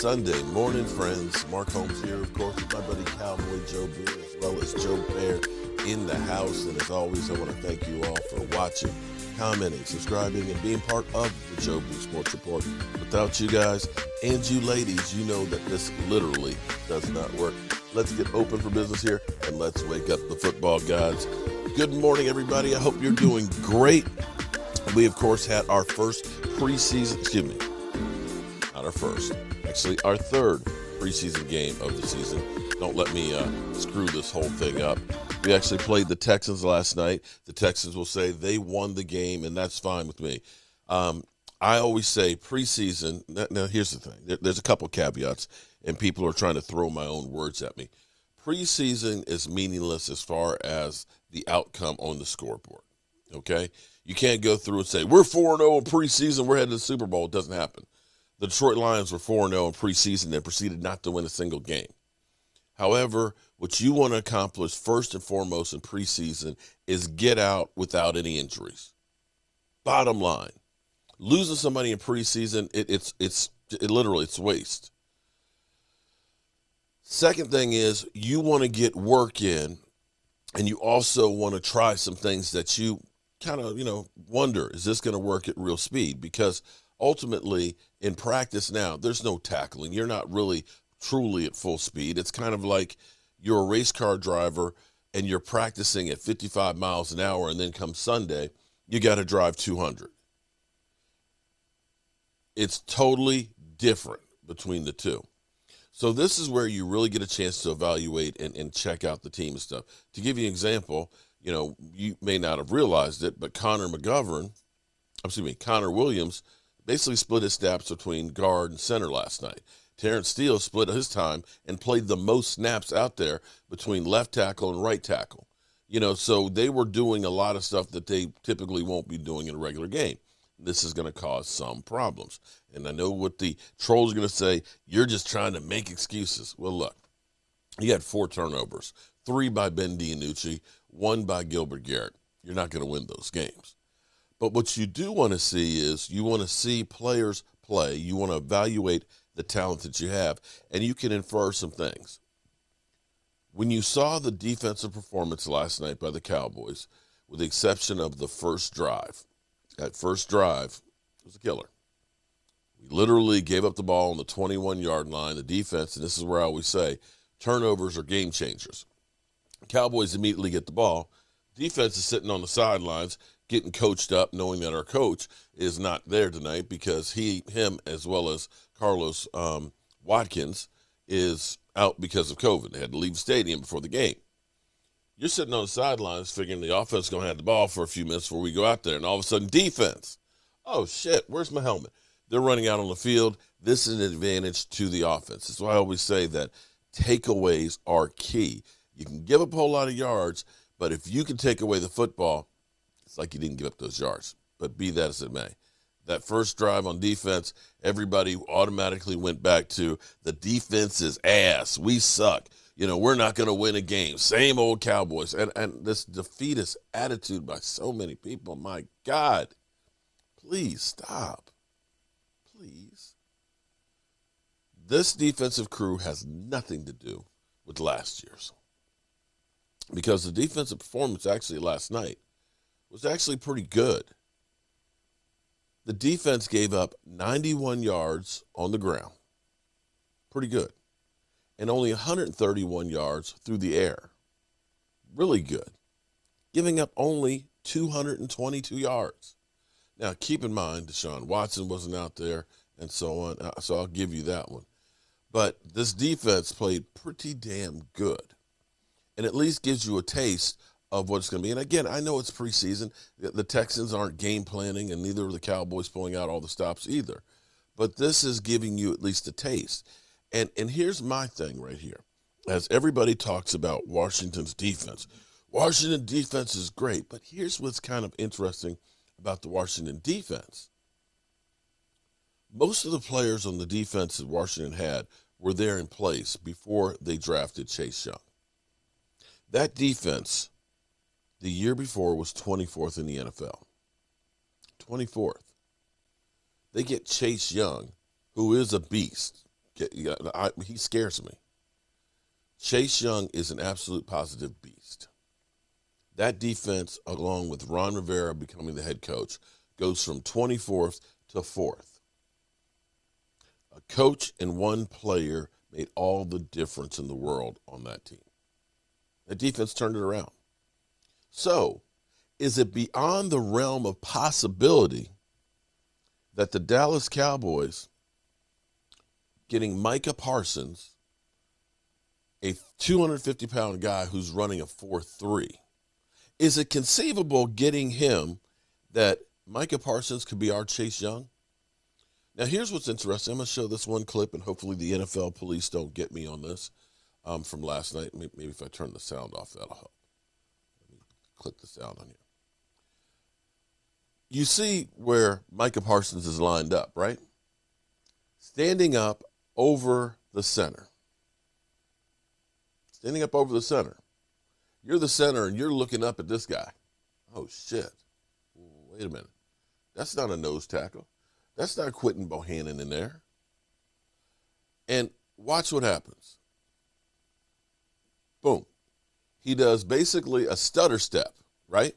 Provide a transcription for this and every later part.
Sunday morning, friends. Mark Holmes here, of course, with my buddy Cowboy Joe Blue, as well as Joe Bear in the house. And as always, I want to thank you all for watching, commenting, subscribing, and being part of the Joe Blue Sports Report. Without you guys and you ladies, you know that this literally does not work. Let's get open for business here, and let's wake up the football gods. Good morning, everybody. I hope you're doing great. We, of course, had our first preseason, not our first, actually our third preseason game of the season. Don't let me screw this whole thing up. We actually played the Texans last night. The Texans will say they won the game, and that's fine with me. I always say preseason. Now, here's the thing. There's a couple caveats, and people are trying to throw my own words at me. Preseason is meaningless as far as the outcome on the scoreboard, okay? You can't go through and say, we're 4-0 in preseason, we're headed to the Super Bowl. It doesn't happen. The Detroit Lions were 4-0 in preseason and proceeded not to win a single game. However, what you want to accomplish first and foremost in preseason is get out without any injuries. Bottom line, losing somebody in preseason, it's literally waste. Second thing is you want to get work in, and you also want to try some things that you kind of, wonder, is this going to work at real speed? Because ultimately in practice now, there's no tackling. You're not really truly at full speed. It's kind of like you're a race car driver and you're practicing at 55 miles an hour, and then come Sunday, you got to drive 200. It's totally different between the two. So this is where you really get a chance to evaluate and check out the team and stuff. To give you an example, you may not have realized it, but Connor Williams basically split his snaps between guard and center last night. Terrence Steele split his time and played the most snaps out there between left tackle and right tackle. So they were doing a lot of stuff that they typically won't be doing in a regular game. This is going to cause some problems. And I know what the trolls are going to say, you're just trying to make excuses. Well, look, he had 4 turnovers, 3 by Ben DiNucci, 1 by Gilbert Garrett. You're not going to win those games. But what you do want to see is you want to see players play. You want to evaluate the talent that you have, and you can infer some things. When you saw the defensive performance last night by the Cowboys, with the exception of the first drive, that first drive was a killer. We literally gave up the ball on the 21-yard line. The defense, and this is where I always say, turnovers are game changers. Cowboys immediately get the ball. Defense is sitting on the sidelines, getting coached up, knowing that our coach is not there tonight because him, as well as Carlos Watkins, is out because of COVID. They had to leave the stadium before the game. You're sitting on the sidelines figuring the offense is going to have the ball for a few minutes before we go out there, and all of a sudden, defense. Oh, shit, where's my helmet? They're running out on the field. This is an advantage to the offense. That's why I always say that takeaways are key. You can give up a whole lot of yards, but if you can take away the football, it's like you didn't give up those yards. But be that as it may. That first drive on defense, everybody automatically went back to the defense is ass. We suck. We're not going to win a game. Same old Cowboys. And this defeatist attitude by so many people, my God, please stop. Please. This defensive crew has nothing to do with last year's. Because the defensive performance actually last night was actually pretty good. The defense gave up 91 yards on the ground. Pretty good. And only 131 yards through the air. Really good. Giving up only 222 yards. Now, keep in mind, Deshaun Watson wasn't out there and so on, so I'll give you that one. But this defense played pretty damn good. And at least gives you a taste of what it's going to be. And again, I know it's preseason. The Texans aren't game planning, and neither are the Cowboys pulling out all the stops either. But this is giving you at least a taste. And here's my thing right here. As everybody talks about Washington's defense, Washington defense is great. But here's what's kind of interesting about the Washington defense. Most of the players on the defense that Washington had were there in place before they drafted Chase Young. That defense the year before was 24th in the NFL. 24th. They get Chase Young, who is a beast. he scares me. Chase Young is an absolute positive beast. That defense, along with Ron Rivera becoming the head coach, goes from 24th to 4th. A coach and one player made all the difference in the world on that team. That defense turned it around. So, is it beyond the realm of possibility that the Dallas Cowboys getting Micah Parsons, a 250-pound guy who's running a 4.3, is it conceivable getting him that Micah Parsons could be our Chase Young? Now, here's what's interesting. I'm going to show this one clip, and hopefully the NFL police don't get me on this from last night. Maybe if I turn the sound off, that'll help. Let me click the sound on here. You see where Micah Parsons is lined up, right? Standing up over the center. Standing up over the center. You're the center, and you're looking up at this guy. Oh, shit. Wait a minute. That's not a nose tackle. That's not Quentin Bohannon in there. And watch what happens. Boom. He does basically a stutter step, right?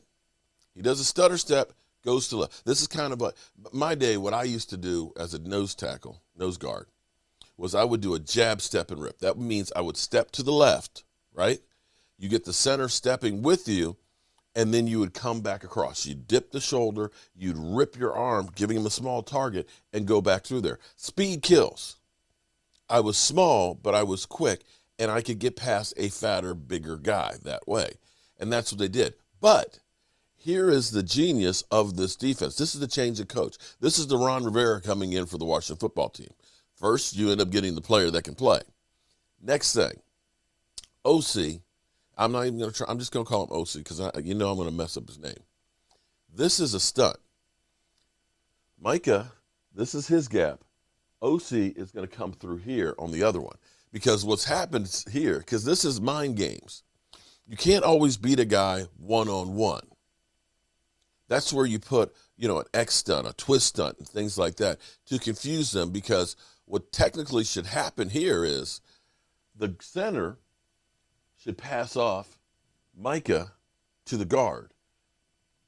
He does a stutter step, goes to left. This is kind of like my day. What I used to do as a nose guard, was I would do a jab, step, and rip. That means I would step to the left, right? You get the center stepping with you, and then you would come back across. You'd dip the shoulder, you'd rip your arm, giving him a small target, and go back through there. Speed kills. I was small, but I was quick, and I could get past a fatter, bigger guy that way. And that's what they did. But here is the genius of this defense. This is the change of coach. This is the Ron Rivera coming in for the Washington football team. First, you end up getting the player that can play. Next thing, OC. I'm not even going to try. I'm just going to call him OC because I'm going to mess up his name. This is a stunt. Micah, this is his gap. OC is going to come through here on the other one because what's happened here, because this is mind games. You can't always beat a guy one-on-one. That's where you put, an X stunt, a twist stunt, and things like that to confuse them because what technically should happen here is the center should pass off Micah to the guard,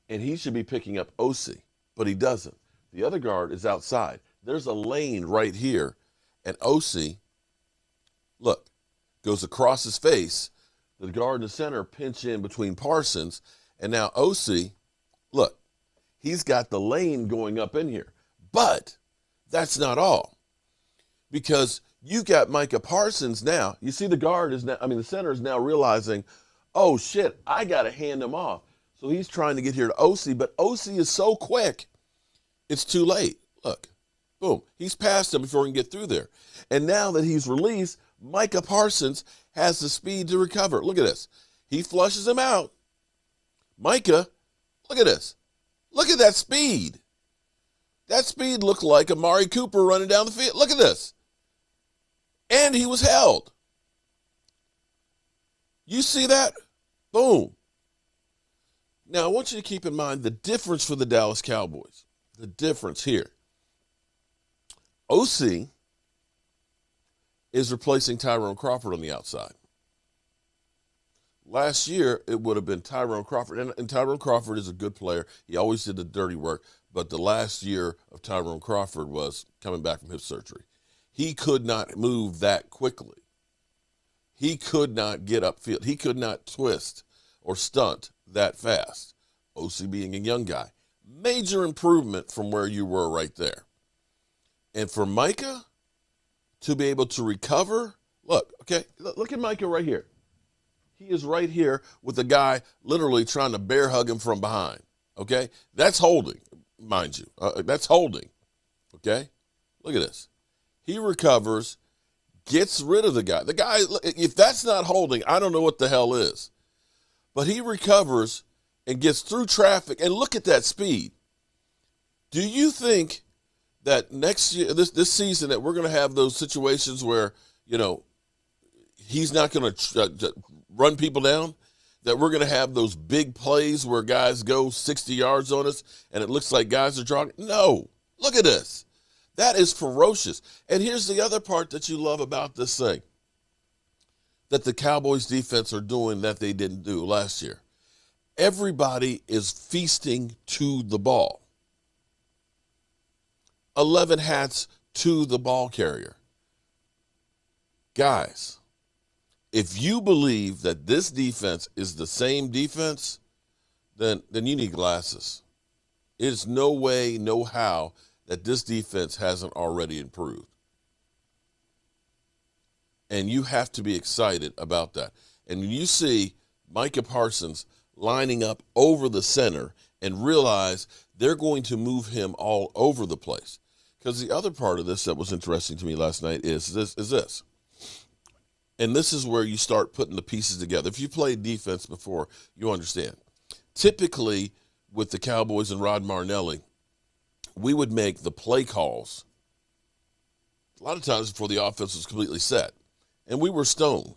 and he should be picking up OC, but he doesn't. The other guard is outside. There's a lane right here, and OC, look, goes across his face. The guard and the center pinch in between Parsons, and now OC, look, he's got the lane going up in here. But that's not all, because you got Micah Parsons now. You see the center is now realizing, oh, shit, I got to hand him off. So he's trying to get here to OC, but OC is so quick, it's too late. Look, boom, he's past him before he can get through there. And now that he's released, Micah Parsons has the speed to recover. Look at this. He flushes him out. Micah, look at this. Look at that speed. That speed looked like Amari Cooper running down the field. Look at this. And he was held. You see that? Boom. Now, I want you to keep in mind the difference for the Dallas Cowboys. The difference here. OC is replacing Tyrone Crawford on the outside. Last year, it would have been Tyrone Crawford. And Tyrone Crawford is a good player. He always did the dirty work. But the last year of Tyrone Crawford was coming back from hip surgery. He could not move that quickly. He could not get upfield. He could not twist or stunt that fast. OC being a young guy. Major improvement from where you were right there. And for Micah to be able to recover, look at Micah right here. He is right here with the guy literally trying to bear hug him from behind, okay? That's holding, mind you. That's holding, okay? Look at this. He recovers, gets rid of the guy. The guy, if that's not holding, I don't know what the hell is. But he recovers and gets through traffic, and look at that speed. Do you think that next year, this season, that we're going to have those situations where, he's not going to run people down? That we're going to have those big plays where guys go 60 yards on us and it looks like guys are jogging? No. Look at this. That is ferocious. And here's the other part that you love about this thing that the Cowboys defense are doing that they didn't do last year. Everybody is feasting to the ball. 11 hats to the ball carrier. Guys, if you believe that this defense is the same defense, then you need glasses. There's no way, no how that this defense hasn't already improved. And you have to be excited about that. And when you see Micah Parsons lining up over the center and realize they're going to move him all over the place. Because the other part of this that was interesting to me last night is this. And this is where you start putting the pieces together. If you played defense before, you understand. Typically, with the Cowboys and Rod Martinelli, we would make the play calls a lot of times before the offense was completely set. And we were stone.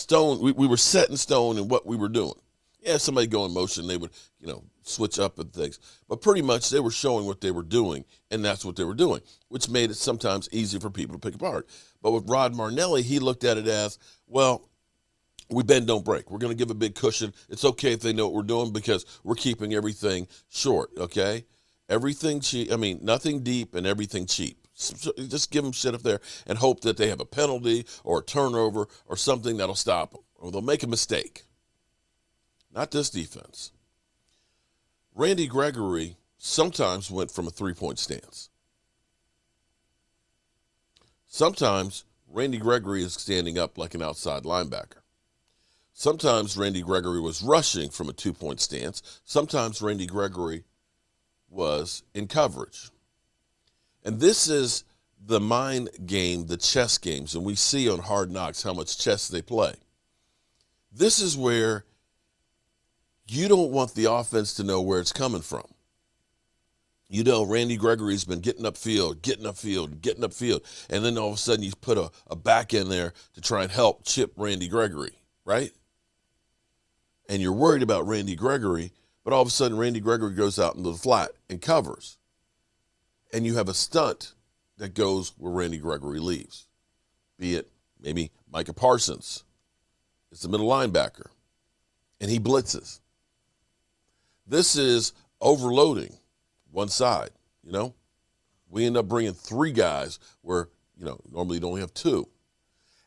We were set in stone in what we were doing. Yeah, somebody go in motion, they would, switch up and things. But pretty much they were showing what they were doing, and that's what they were doing, which made it sometimes easy for people to pick apart. But with Rod Martinelli, he looked at it as, well, we bend, don't break. We're going to give a big cushion. It's okay if they know what we're doing because we're keeping everything short, okay? Everything cheap. I mean, nothing deep and everything cheap. So just give them shit up there and hope that they have a penalty or a turnover or something that'll stop them, or they'll make a mistake. Not this defense. Randy Gregory sometimes went from a three-point stance. Sometimes Randy Gregory is standing up like an outside linebacker. Sometimes Randy Gregory was rushing from a two-point stance. Sometimes Randy Gregory was in coverage. And this is the mind game, the chess games, and we see on Hard Knocks how much chess they play. This is where you don't want the offense to know where it's coming from. Randy Gregory's been getting upfield, and then all of a sudden you put a back in there to try and help chip Randy Gregory, right? And you're worried about Randy Gregory, but all of a sudden Randy Gregory goes out into the flat and covers. And you have a stunt that goes where Randy Gregory leaves, be it maybe Micah Parsons. It's the middle linebacker, and he blitzes. This is overloading one side, We end up bringing three guys where, normally you only have two.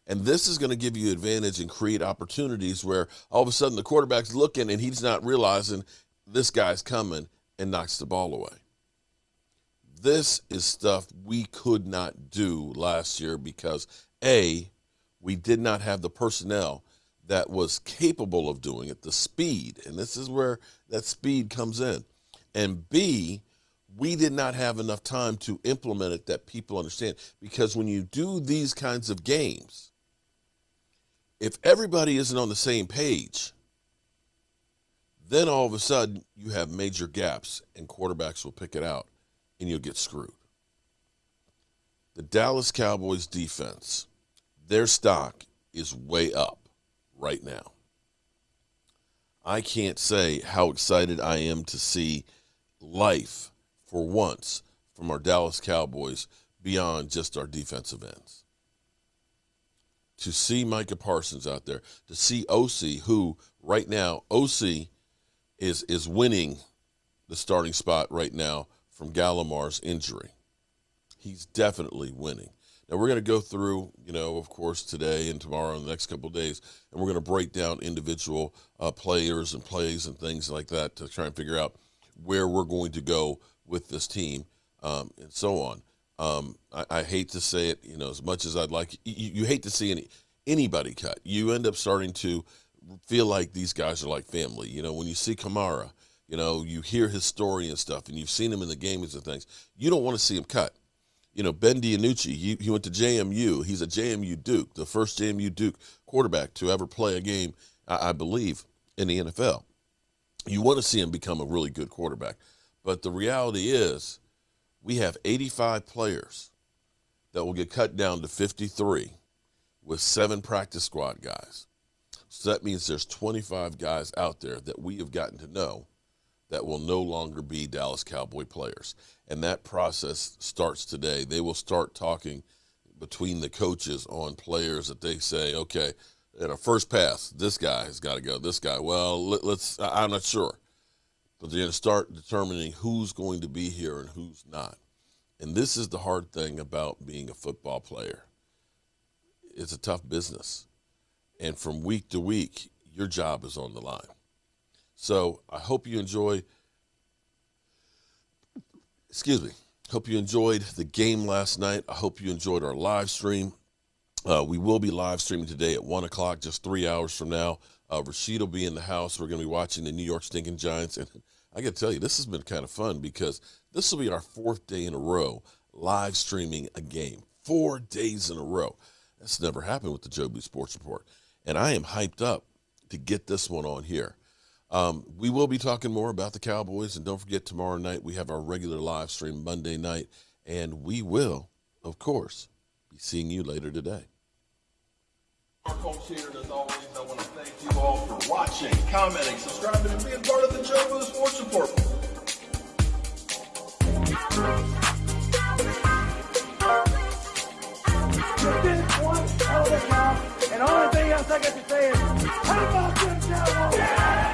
And this is going to give you advantage and create opportunities where all of a sudden the quarterback's looking and he's not realizing this guy's coming and knocks the ball away. This is stuff we could not do last year because, A, we did not have the personnel that was capable of doing it, the speed, and this is where that speed comes in. And B, we did not have enough time to implement it that people understand. Because when you do these kinds of games, if everybody isn't on the same page, then all of a sudden you have major gaps and quarterbacks will pick it out and you'll get screwed. The Dallas Cowboys defense, their stock is way up right now. I can't say how excited I am to see life for once from our Dallas Cowboys beyond just our defensive ends. To see Micah Parsons out there, to see Osa, who right now, Osa is winning the starting spot right now from Gallimar's injury. He's definitely winning. Now, we're going to go through, of course, today and tomorrow and the next couple of days, and we're going to break down individual players and plays and things like that to try and figure out where we're going to go with this team and so on. I hate to say it, as much as I'd like, you hate to see anybody cut. You end up starting to feel like these guys are like family. When you see Kamara, you hear his story and stuff, and you've seen him in the games and things. You don't want to see him cut. Ben DiNucci, he went to JMU. He's a JMU Duke, the first JMU Duke quarterback to ever play a game, I believe, in the NFL. You want to see him become a really good quarterback. But the reality is we have 85 players that will get cut down to 53 with 7 practice squad guys. So that means there's 25 guys out there that we have gotten to know that will no longer be Dallas Cowboy players. And that process starts today. They will start talking between the coaches on players that they say, okay, in a first pass, this guy has got to go. This guy, well, I'm not sure. But they're going to start determining who's going to be here and who's not. And this is the hard thing about being a football player. It's a tough business. And from week to week, your job is on the line. So I hope you enjoyed the game last night. I hope you enjoyed our live stream. We will be live streaming today at 1 o'clock, just 3 hours from now. Rashid will be in the house. We're going to be watching the New York Stinking Giants. And I got to tell you, this has been kind of fun because this will be our 4th day in a row live streaming a game. 4 days in a row. That's never happened with the Joe B Sports Report. And I am hyped up to get this one on here. We will be talking more about the Cowboys, and don't forget tomorrow night we have our regular live stream Monday night, and we will, of course, be seeing you later today. Our coach here, and as always, I want to thank you all for watching, commenting, subscribing, and being part of the Joe B Sports Report. You did one hell of a job, and the only thing else I got to say is, how about them Cowboys? Yeah!